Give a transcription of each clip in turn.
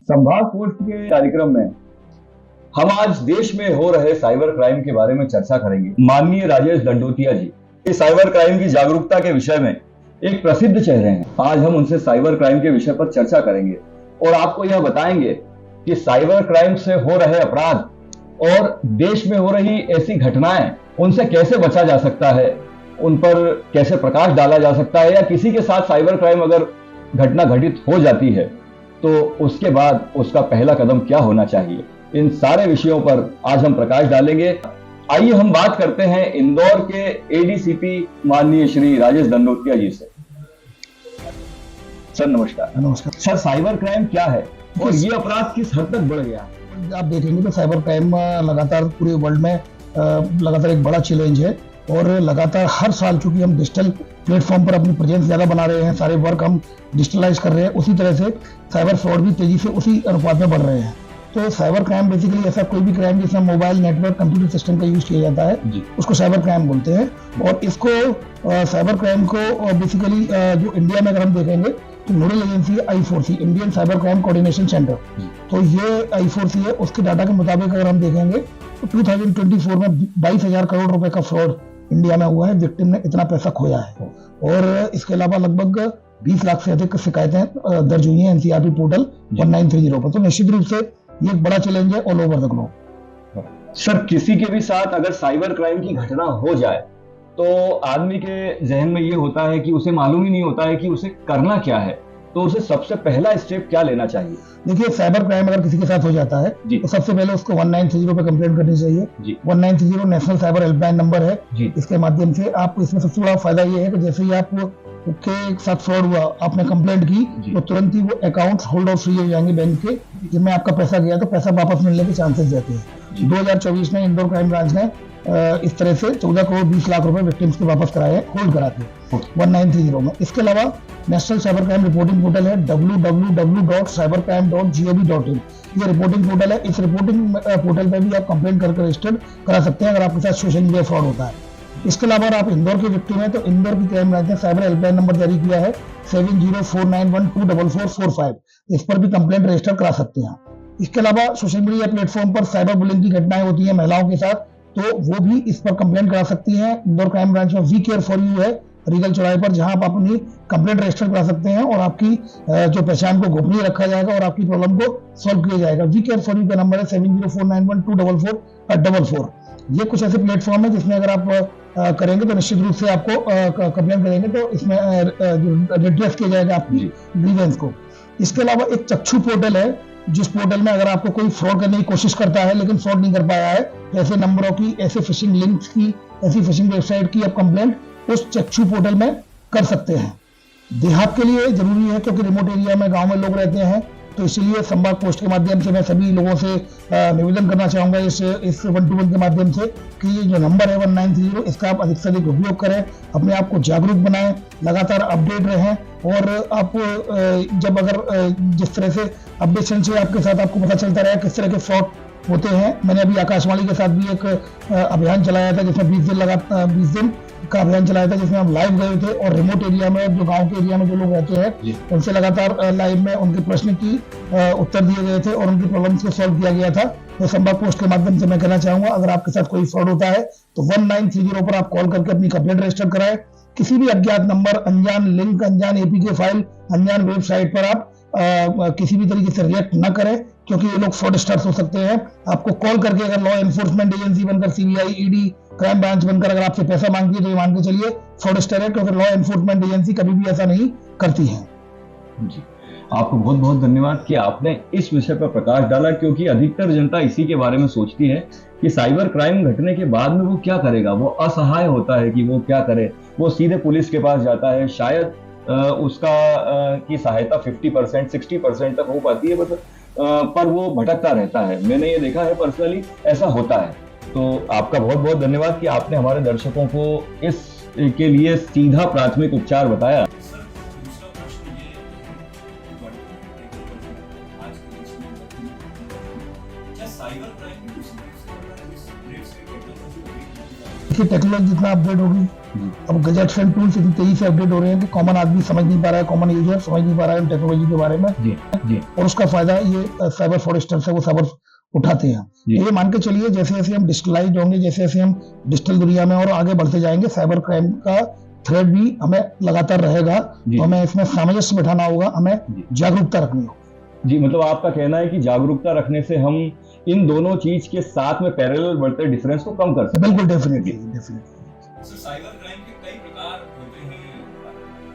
संभाग पोस्ट के कार्यक्रम में हम आज देश में हो रहे साइबर क्राइम के बारे में चर्चा करेंगे। माननीय राजेश दंडोतिया जी ये साइबर क्राइम की जागरूकता के विषय में एक प्रसिद्ध चेहरे हैं। आज हम उनसे साइबर क्राइम के विषय पर चर्चा करेंगे और आपको यह बताएंगे कि साइबर क्राइम से हो रहे अपराध और देश में हो रही ऐसी घटनाएं उनसे कैसे बचा जा सकता है, उन पर कैसे प्रकाश डाला जा सकता है, या किसी के साथ साइबर क्राइम अगर घटना घटित हो जाती है तो उसके बाद उसका पहला कदम क्या होना चाहिए। इन सारे विषयों पर आज हम प्रकाश डालेंगे। आइए हम बात करते हैं इंदौर के एडीसीपी माननीय श्री राजेश दंडोतिया जी से। सर नमस्कार। नमस्कार सर, साइबर क्राइम क्या है और ये अपराध किस हद तक बढ़ गया? आप देखेंगे तो साइबर क्राइम लगातार पूरे वर्ल्ड में लगातार एक बड़ा चैलेंज है और लगातार हर साल चूंकि हम डिजिटल प्लेटफॉर्म पर अपनी प्रेजेंस ज़्यादा बना रहे हैं, सारे वर्क हम डिजिटलाइज कर रहे हैं, उसी तरह से साइबर फ्रॉड भी तेजी से उसी अनुपात में बढ़ रहे हैं। तो साइबर क्राइम बेसिकली ऐसा कोई भी क्राइम जिसमें मोबाइल नेटवर्क कंप्यूटर सिस्टम का यूज किया जाता है उसको साइबर क्राइम बोलते हैं। और इसको साइबर क्राइम को बेसिकली जो इंडिया में अगर हम देखेंगे तो नोडल एजेंसी है I4C, Indian cyber crime coordination centre. तो ये I4C है, उसके डाटा के मुताबिक अगर हम देखेंगे तो 2024 में 22,000 करोड़ रुपए का फ्रॉड इंडिया में हुआ है, विक्टिम ने इतना पैसा खोया है। और इसके अलावा लगभग 20 लाख से अधिक शिकायतें दर्ज हुई हैं NCRP पोर्टल 1930 पर। तो निश्चित रूप से ये एक बड़ा चैलेंज है all over the globe. Sir, किसी के भी साथ अगर साइबर क्राइम की घटना हो जाए तो आदमी के जहन में ये होता है कि उसे मालूम ही नहीं होता है कि उसे करना क्या है, तो उसे सबसे पहला स्टेप क्या लेना चाहिए? देखिए, साइबर क्राइम अगर किसी के साथ हो जाता है तो सबसे पहले उसको 1930 पे कंप्लेंट करनी चाहिए। 1930 नेशनल साइबर हेल्पलाइन नंबर है। इसके माध्यम से आपको इसमें सबसे बड़ा फायदा ये है कि जैसे ही आप के साथ फ्रॉड हुआ, आपने कंप्लेंट की तो तुरंत ही वो अकाउंट होल्ड ऑफ फ्री हो जाएंगे बैंक के, जिनमें आपका पैसा गया तो पैसा वापस मिलने के चांसेस रहते हैं। 2024 में इंदौर क्राइम ब्रांच ने इस तरह से 14 करोड़ 20 लाख रुपए विक्टिम्स के वापस कराए हैं होल्ड करा के 1930 में। इसके अलावा national cyber crime reporting portal है www.cybercrime.gov.in। ये रिपोर्टिंग पोर्टल है। इस रिपोर्टिंग पोर्टल पर भी आप कंप्लेंट करके रजिस्टर्ड करा सकते हैं अगर आपके साथ सोशल मीडिया फ्रॉड होता है। इसके अलावा अगर आप इंदौर के विक्टिम हैं तो इंदौर की क्राइम ब्रांच ने साइबर हेल्पलाइन नंबर जारी किया है 7049124445। इस पर भी कंप्लेंट रजिस्टर करा सकते हैं। इसके अलावा सोशल मीडिया प्लेटफॉर्म पर साइबर बुलिंग की घटनाएं होती हैं महिलाओं के साथ, तो वो भी इस पर कंप्लेंट करा सकती हैं। इंदौर क्राइम ब्रांच में वी केयर फॉर यू है रीगल चौराहे पर, जहां आप अपनी कंप्लेंट रजिस्टर करा सकते हैं और आपकी जो पहचान को गोपनीय रखा जाएगा और आपकी प्रॉब्लम को सॉल्व किया जाएगा। वी केयर फॉर यू का नंबर है 7049124444। ये कुछ ऐसे प्लेटफॉर्म है जिसमें अगर आप करेंगे तो निश्चित रूप से आपको कंप्लेंट करेंगे तो इसमें रिड्रेस किया जाएगा आपकी ग्रीवेंस को। इसके अलावा एक चक्षु पोर्टल है, जिस पोर्टल में अगर आपको कोई फ्रॉड करने की कोशिश करता है लेकिन फ्रॉड नहीं कर पाया है, ऐसे नंबरों की, ऐसे फिशिंग लिंक्स की, ऐसी फिशिंग वेबसाइट की आप कंप्लेंट उस चक्षु पोर्टल में कर सकते हैं। देहात के लिए जरूरी है क्योंकि रिमोट एरिया में गांव में लोग रहते हैं, तो इसीलिए संवाद पोस्ट के माध्यम से मैं सभी लोगों से निवेदन करना चाहूंगा इस 121 के माध्यम से कि ये जो नंबर है 1930, इसका आप अधिक से अधिक उपयोग करें, अपने आप को जागरूक बनाएं, लगातार अपडेट रहें। और आप जब अगर जिस तरह से अपडेशन से आपके साथ आपको पता चलता रहे किस तरह के फ्रॉड होते हैं। मैंने अभी आकाशवाणी के साथ भी एक अभियान चलाया था जिसमें 20 दिन का अभियान चलाया था, जिसमें हम लाइव गए थे और रिमोट एरिया में, जो गांव के एरिया में जो लोग रहते हैं उनसे लगातार लाइव में उनके प्रश्न की उत्तर दिए गए थे और उनकी प्रॉब्लम्स को सॉल्व किया गया था। तो संवाद पोस्ट के माध्यम से मैं कहना चाहूंगा, अगर आपके साथ कोई फ्रॉड होता है तो 1930 पर आप कॉल करके अपनी कंप्लेंट रजिस्टर कराएं। किसी भी अज्ञात नंबर, अनजान लिंक, अनजान APK फाइल, अनजान वेबसाइट पर आप किसी भी तरीके से रिएक्ट न करें, क्योंकि ये लोग फ्रॉडस्टर्स हो सकते हैं। आपको कॉल करके अगर लॉ एनफोर्समेंट एजेंसी बनकर, CBI, ED, क्राइम ब्रांच बनकर अगर आपसे पैसा मांगती है तो ये मान के चलिए फ्रॉडस्टर है, क्योंकि लॉ एनफोर्समेंट एजेंसी कभी भी ऐसा नहीं करती है। जी, आपको बहुत बहुत धन्यवाद कि आपने इस विषय पर प्रकाश डाला, क्योंकि अधिकतर जनता इसी के बारे में सोचती है कि साइबर क्राइम घटने के बाद में वो क्या करेगा। वो असहाय होता है कि वो क्या करे, वो सीधे पुलिस के पास जाता है, शायद उसका की सहायता 50% 60% तक हो पाती है, पर वो भटकता रहता है। मैंने ये देखा है, पर्सनली ऐसा होता है। तो आपका बहुत बहुत धन्यवाद कि आपने हमारे दर्शकों को इस के लिए सीधा प्राथमिक उपचार बताया। साइबर क्राइम भी उसी रेट से बढ़ रहा है जिस रेट से टेक्नोलॉजी देखिए टेक्नोलॉजी जितना अपडेट होगी, अब गैजेट्स एंड टूल्स इतनी तेजी से अपडेट हो रहे हैं कि कॉमन आदमी समझ नहीं पा रहा है, कॉमन यूजर समझ नहीं पा रहा है टेक्नोलॉजी के बारे में। जी और उसका फायदा ये साइबर फ्रॉडस्टर से वो साइबर उठाते हैं। ये मान के चलिए जैसे जैसे हम डिजिटलाइज होंगे, जैसे जैसे हम डिजिटल दुनिया में और आगे बढ़ते जाएंगे, साइबर क्राइम का थ्रेट भी हमें लगातार रहेगा। तो हमें इसमें सामंजस्य बिठाना होगा, हमें जागरूकता रखनी होगी। जी, मतलब आपका कहना है कि जागरूकता रखने से हम इन दोनों चीज के साथ में पैरेलल बढ़ते डिफरेंस को कम कर सकते हैं। बिल्कुल, डेफिनेटली। सर साइबर क्राइम के कई प्रकार होते हैं,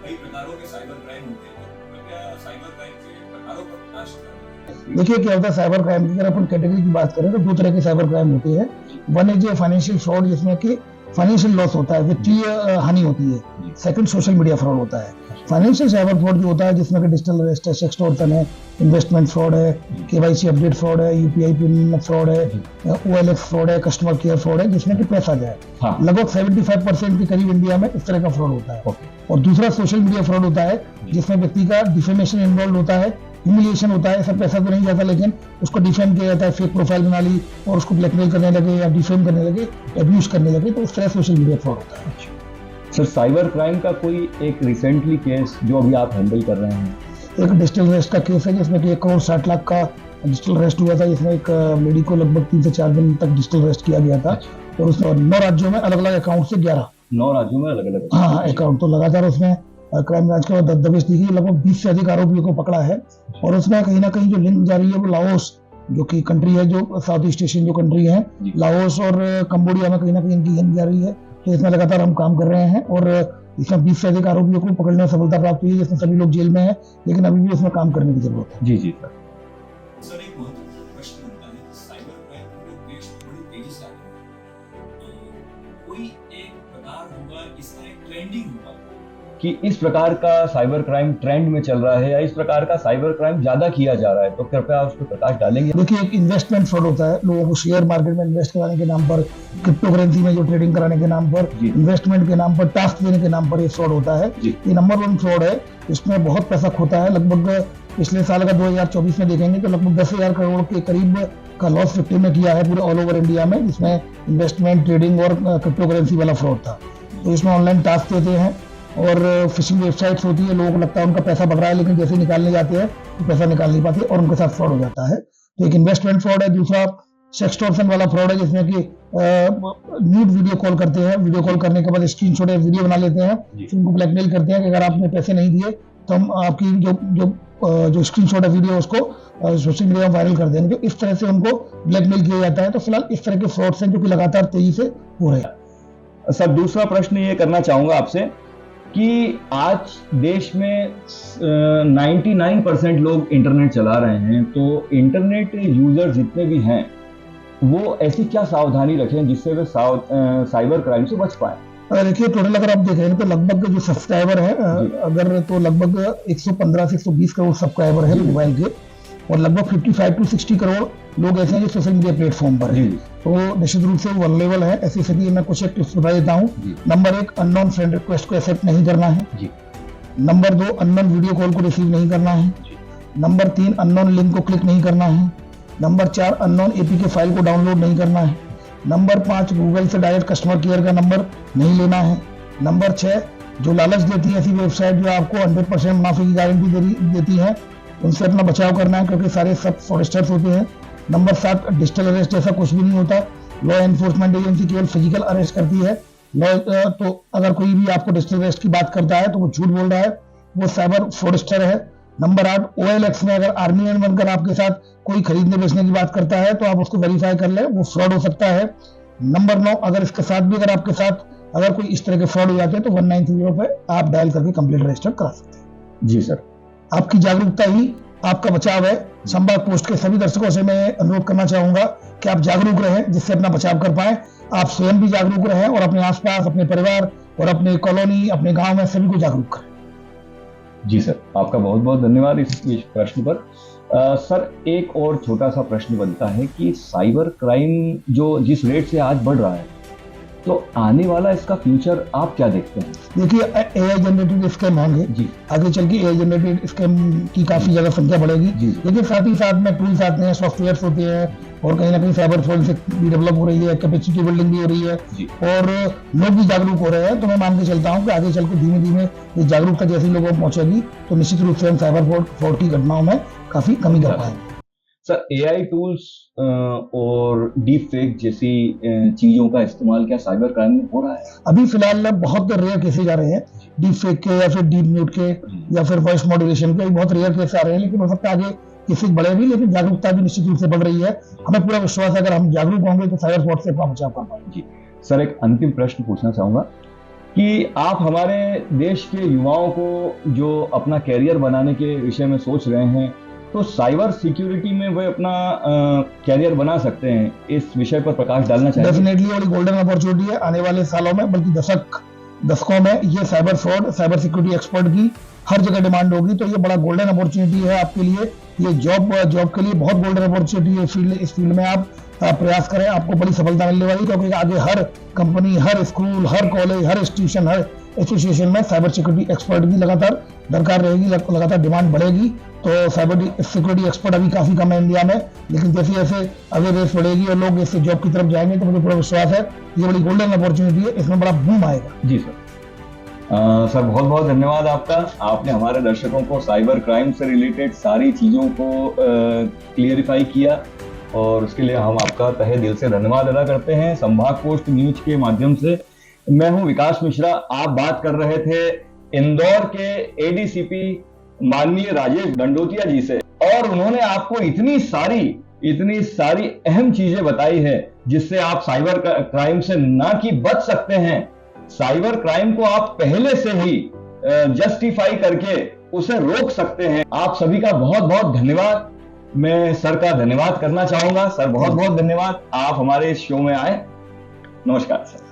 कई प्रकारों के साइबर क्राइम होते हैं, तो कृपया साइबर क्राइम के प्रकारों पर प्रकाश डालें। देखिए क्या होता है साइबर क्राइम की, अगर अपन कैटेगरी की बात करें तो दो तरह के साइबर क्राइम होते हैं। वन इज फाइनेंशियल फ्रॉड, जिसमें कि फाइनेंशियल लॉस होता है, वित्तीय हानि होती है। सेकंड सोशल मीडिया फ्रॉड होता है। फाइनेंशियल साइबर फ्रॉड जो होता है जिसमें कि डिजिटल अरेस्ट है, सेक्सटॉर्शन है, इन्वेस्टमेंट फ्रॉड है, केवाईसी अपडेट फ्रॉड है, यूपीआई पिन फ्रॉड है, ओएलएक्स फ्रॉड है, कस्टमर केयर फ्रॉड है, जिसमें कि पैसा जाए। लगभग 75% के करीब इंडिया में इस तरह का फ्रॉड होता है। और दूसरा सोशल मीडिया फ्रॉड होता है जिसमें व्यक्ति का डिफेमेशन इन्वॉल्व होता है, ह्यूमिलिएशन होता है। सब पैसा तो नहीं जाता लेकिन उसको डिफेम किया जाता है, फेक प्रोफाइल बना ली और उसको ब्लैकमेल करने लगे या डिफेम करने लगे, अब्यूज करने लगे, तो उस तरह सोशल मीडिया फ्रॉड होता है। सर साइबर क्राइम का कोई एक रिसेंटली केस जो अभी आप हैंडल कर रहे हैं? एक डिजिटल अरेस्ट का केस है जिसमें कि 1 करोड़ 60 लाख का डिजिटल अरेस्ट हुआ था, जिसमें एक लेडी को लगभग 3 से 4 दिन तक डिजिटल अरेस्ट किया गया था। और उसमें 9 राज्यों में अलग अलग अकाउंट से 9 राज्यों में अलग अलग हाँ अकाउंट, तो लगातार उसमें क्राइम ब्रांच के दबिश दी गई। लगभग 20 से अधिक आरोपियों को पकड़ा है। और उसमें कहीं ना कहीं जो लिंक जारी है वो लाओस जो कि कंट्री है, जो साउथ ईस्ट एशियन जो कंट्री है, लाओस और कंबोडिया में कहीं ना कहीं इनकी लिंक जारी है। तो इसमें लगातार हम काम कर रहे हैं और इसमें 20 से अधिक आरोपियों को पकड़ने में सफलता प्राप्त हुई है, जिसमें सभी लोग जेल में हैं, लेकिन अभी भी उसमें काम करने की जरूरत है। जी सर। सर एक महत्वपूर्ण प्रश्न होता है कि साइबर क्राइम पूरे देश में बड़ी तेजी से आगे बढ़ रहा है, तो कोई एक प्रकार होगा, इसका एक ट्रेंडिंग होगा कि इस प्रकार का साइबर क्राइम ट्रेंड में चल रहा है या इस प्रकार का साइबर क्राइम ज्यादा किया जा रहा है, तो कृपया उस पर प्रकाश डालेंगे? देखिए एक इन्वेस्टमेंट फ्रॉड होता है, लोगों को शेयर मार्केट में इन्वेस्ट कराने के नाम पर, क्रिप्टो करेंसी में जो ट्रेडिंग कराने के नाम पर, इन्वेस्टमेंट के नाम पर, टास्क देने के नाम पर ये फ्रॉड होता है। ये नंबर 1 फ्रॉड है, इसमें बहुत पैसा खोता है। लगभग पिछले साल का 2024 में देखेंगे तो लगभग 10,000 करोड़ के करीब का लॉस विक्टिम ने किया है पूरे ऑल ओवर इंडिया में, जिसमें इन्वेस्टमेंट, ट्रेडिंग और क्रिप्टो करेंसी वाला फ्रॉड था। तो इसमें ऑनलाइन टास्क देते हैं और फिशिंग वेबसाइट्स होती है, लोगों को लगता है उनका पैसा बढ़ रहा है, लेकिन जैसे निकालने जाते हैं तो पैसा निकाल नहीं पाते और उनके साथ फ्रॉड हो जाता है। तो एक इन्वेस्टमेंट फ्रॉड है। दूसरा सेक्सटॉर्शन वाला फ्रॉड है, जिसमें कि न्यूड वीडियो कॉल करते हैं, वीडियो कॉल करने के बाद स्क्रीनशॉट या वीडियो बना लेते हैं, फिर उनको ब्लैकमेल करते हैं कि अगर आपने पैसे नहीं दिए तो हम आपकी जो स्क्रीनशॉट है वीडियो उसको सोशल मीडिया में वायरल कर देंगे। तो इस तरह से उनको ब्लैकमेल किया जाता है। तो फिलहाल इस तरह के फ्रॉड्स हैं जो कि लगातार तेजी से हो रहे हैं। सर दूसरा प्रश्न ये करना चाहूंगा आपसे कि आज देश में 99% लोग इंटरनेट चला रहे हैं, तो इंटरनेट यूजर जितने भी हैं वो ऐसी क्या सावधानी रखें जिससे वे साइबर क्राइम से बच पाए? देखिए टोटल अगर आप देखें तो लगभग जो सब्सक्राइबर है अगर तो लगभग 115 से 120 करोड़ सब्सक्राइबर है मोबाइल के, और लगभग 55 to 60 करोड़ लोग ऐसे हैं जो सोशल मीडिया प्लेटफॉर्म पर है। तो निश्चित रूप से वल्नरेबल है। ऐसी स्थिति में कुछ एक टिप्स बता देता हूँ। नंबर 1, अननोन फ्रेंड रिक्वेस्ट को एक्सेप्ट नहीं करना है। नंबर 2, अननोन वीडियो कॉल को रिसीव नहीं करना है। नंबर 3, अननोन लिंक को क्लिक नहीं करना है। नंबर 4, अननोन एपीके फाइल को डाउनलोड नहीं करना है। नंबर 5, गूगल से डायरेक्ट कस्टमर केयर का नंबर नहीं लेना है। नंबर 6, जो लालच देती है ऐसी वेबसाइट जो आपको 100% मुनाफे की गारंटी देती है, उनसे अपना बचाव करना है, क्योंकि सारे सब फ्रॉडस्टर्स होते हैं। नंबर 7, डिजिटल अरेस्ट जैसा कुछ भी नहीं होता। लॉ एनफोर्समेंट एजेंसी केवल फिजिकल अरेस्ट करती है। तो अगर कोई भी आपको डिजिटल अरेस्ट की बात करता है तो वो झूठ बोल रहा है, वो साइबर फ्रॉडस्टर है। नंबर 8, OLX में अगर आर्मी मैन बनकर आपके साथ कोई खरीदने बेचने की बात करता है तो आप उसको वेरीफाई कर लें, वो फ्रॉड हो सकता है। नंबर 9, अगर इसके साथ भी अगर आपके साथ अगर कोई इस तरह के फ्रॉड हो जाते हैं तो 1930 पे आप डायल करके कंप्लेंट रजिस्टर करा सकते हैं। जी सर। आपकी जागरूकता ही आपका बचाव है। संवाद पोस्ट के सभी दर्शकों से मैं अनुरोध करना चाहूंगा कि आप जागरूक रहें, जिससे अपना बचाव कर पाएं। आप स्वयं भी जागरूक रहें और अपने आसपास, अपने परिवार और अपने कॉलोनी, अपने गांव में सभी को जागरूक करें। जी सर, आपका बहुत बहुत धन्यवाद इस प्रश्न पर। सर एक और छोटा सा प्रश्न बनता है कि साइबर क्राइम जो जिस रेट से आज बढ़ रहा है, तो आने वाला इसका फ्यूचर आप क्या देखते हैं? देखिए AI जनरेटेड स्कैम होंगे जी, आगे चल के AI जनरेटेड स्कैम की काफी ज्यादा संख्या बढ़ेगी। लेकिन साथ ही साथ में टूल्स आते हैं, सॉफ्टवेयर होते हैं, और कहीं ना कहीं साइबर फोरेंसिक भी डेवलप हो रही है, कैपेसिटी बिल्डिंग भी हो रही है जी। और लोग भी जागरूक हो रहे हैं। तो मैं मान के चलता हूँ कि आगे चल के धीमे धीमे ये जागरूकता जैसे लोगों को पहुंचेगी तो निश्चित रूप से हम साइबर फ्रॉड की घटनाओं में काफी कमी कर पाएंगे। सर, एआई टूल्स और डीप फेक जैसी चीजों का इस्तेमाल क्या साइबर क्राइम में हो रहा है? अभी फिलहाल बहुत रेयर केसेज आ रहे हैं डीप फेक के या फिर डीप म्यूट के या फिर वॉइस मॉड्यूलेशन के, बहुत रेयर केस आ रहे हैं, लेकिन हो सकता है आगे केसेज बढ़े भी, लेकिन जागरूकता भी निश्चित रूप से बढ़ रही है। हमें पूरा विश्वास है अगर हम जागरूक होंगे तो साइबर फ्रॉड से अपना बचाव कर पाएंगे। जी सर, एक अंतिम प्रश्न पूछना चाहूंगा कि आप हमारे देश के युवाओं को जो अपना कैरियर बनाने के विषय में सोच रहे हैं, तो साइबर सिक्योरिटी में वे अपना कैरियर बना सकते हैं, इस विषय पर प्रकाश डालना चाहिए। डेफिनेटली बड़ी गोल्डन अपॉर्चुनिटी है आने वाले सालों में, बल्कि दशकों में ये cyber fraud, cyber security expert की हर जगह डिमांड होगी। तो ये बड़ा गोल्डन अपॉर्चुनिटी है आपके लिए, ये जॉब के लिए बहुत गोल्डन अपॉर्चुनिटी है। इस फील्ड में आप प्रयास करें, आपको बड़ी सफलता मिलने वाली, क्योंकि आगे हर कंपनी, हर स्कूल, हर कॉलेज, हर इंस्टीट्यूशन, हर एसोसिएशन में साइबर सिक्योरिटी एक्सपर्ट की लगातार दरकार रहेगी, लगातार डिमांड बढ़ेगी। तो साइबर सिक्योरिटी एक्सपर्ट अभी काफी कम है इंडिया में, लेकिन जैसे जैसे अवेयरनेस बढ़ेगी और लोग इससे जॉब की तरफ जाएंगे तो मुझे पूरा विश्वास है ये बड़ी गोल्डन अपॉर्चुनिटी है, इसमें बड़ा बूम आएगा। जी सर। सर, बहुत बहुत धन्यवाद आपका। आपने हमारे दर्शकों को साइबर क्राइम से रिलेटेड सारी चीज़ों को क्लियरिफाई किया और उसके लिए हम आपका तहे दिल से धन्यवाद अदा करते हैं। संभाग पोस्ट न्यूज के माध्यम से मैं हूं विकास मिश्रा। आप बात कर रहे थे इंदौर के एडीसीपी माननीय राजेश दंडोतिया जी से, और उन्होंने आपको इतनी सारी अहम चीजें बताई है जिससे आप साइबर क्राइम से ना कि बच सकते हैं, साइबर क्राइम को आप पहले से ही जस्टिफाई करके उसे रोक सकते हैं। आप सभी का बहुत बहुत धन्यवाद। मैं सर का धन्यवाद करना चाहूंगा। सर, बहुत बहुत धन्यवाद, आप हमारे इस शो में आए। नमस्कार सर।